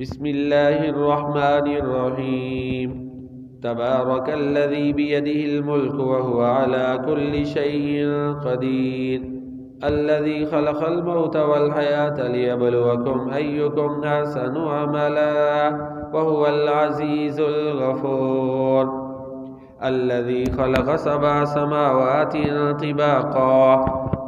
بسم الله الرحمن الرحيم تبارك الذي بيده الملك وهو على كل شيء قدير الذي خلق الموت والحياة ليبلوكم أيكم أحسن عملا وهو العزيز الغفور الذي خلق 7 سماوات طباقا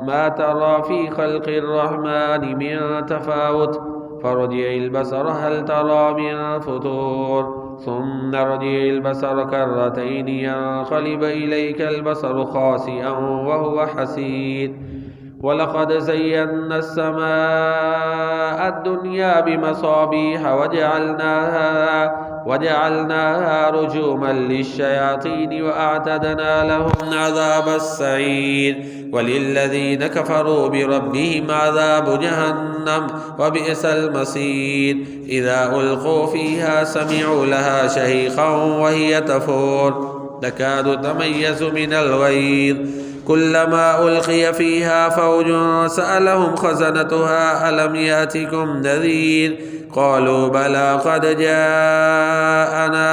ما ترى في خلق الرحمن من تفاوت فارجع البصر هل ترى من فطور ثم ارجع البصر كرتين ينقلب إليك البصر خاسئا وهو حسير ولقد زينا السماء الدنيا بمصابيح وجعلناها رجوما للشياطين وأعتدنا لهم عذاب السعير وللذين كفروا بربهم عذاب جهنم وبئس المصير إذا ألقوا فيها سمعوا لها شهيقا وهي تفور تكاد تميز من الغيظ كلما ألقي فيها فوج سألهم خزنتها ألم يأتكم نذير قالوا بلى قد جاءنا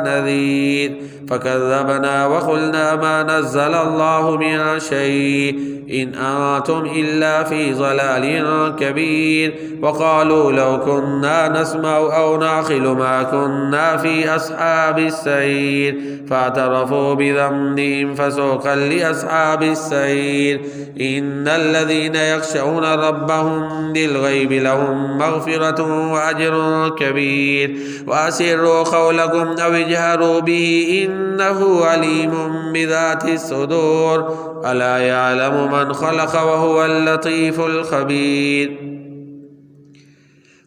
نذير فكذبنا وقلنا ما نزل الله من شيء إن أنتم إلا في ضلال كبير وقالوا لو كنا نسمع أو نعقل ما كنا في أصحاب السعير فاعترفوا بذنبهم فسوقا لأصحاب السعير إن الذين يخشون ربهم بالغيب لهم مغفرة وأجر كبير وأسروا قولكم أو اجهروا به إنه عليم بذات الصدور ألا يعلم من خلق وهو اللطيف الخبير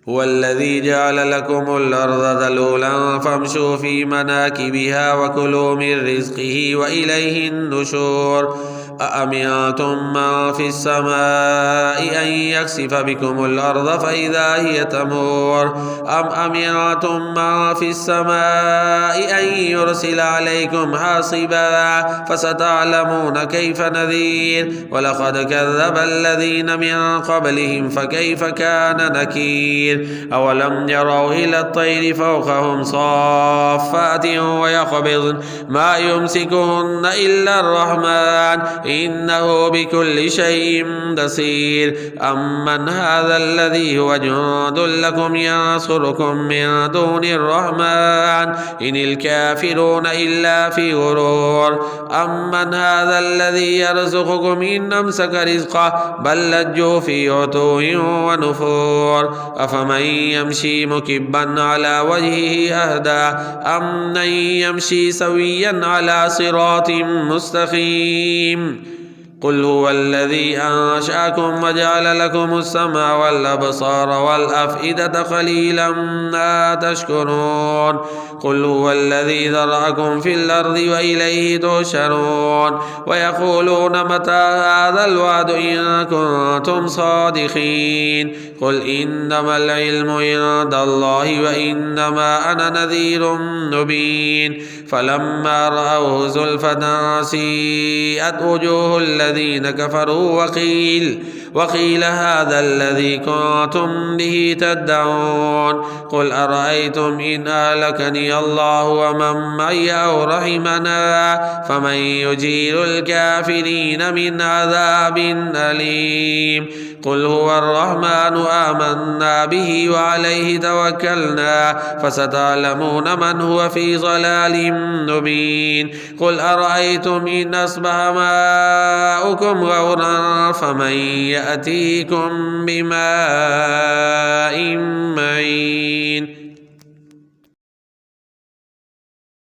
هو الذي جعل لكم الأرض ذلولا فامشوا في مناكبها وكلوا من رزقه وإليه النشور أأمنتم من في السماء أن يخسف بكم الأرض فإذا هي تمور أم أمنتم من في السماء أن يرسل عليكم حاصبا فستعلمون كيف نذير ولقد كذب الذين من قبلهم فكيف كان نكير أولم يروا إلى الطير فوقهم صافات ويقبضن ما يمسكهن إلا الرحمن إنه بكل شيء بصير أمن هذا الذي هو جند لكم ينصركم من دون الرحمن إن الكافرون إلا في غرور أمن هذا الذي يرزقكم إن أمسك رزقه بل لجوا في عتو ونفور أفمن يمشي مكبا على وجهه أهدى أم من يمشي سويا على صراط مستقيم قل هو الذي أنشأكم وجعل لكم السمع والأبصار والأفئدة قليلا ما تشكرون قل هو الذي ذرأكم في الأرض وإليه تحشرون ويقولون متى هذا الوعد إن كنتم صادقين قل إنما العلم عند الله وإنما أنا نذير مبين فلما رأوه زلفة سيئت وجوه الذين كفروا وقيل هذا الذي كنتم به تدعون قل أرأيتم إن أهلكني الله ومن معي أو رحمنا فمن يجير الكافرين من عذاب أليم قل هو الرحمن آمنا به وعليه توكلنا فستعلمون من هو في ضلال مبين قل أرأيتم إن أصبح ماؤكم غورا فمن يأتيكم بماء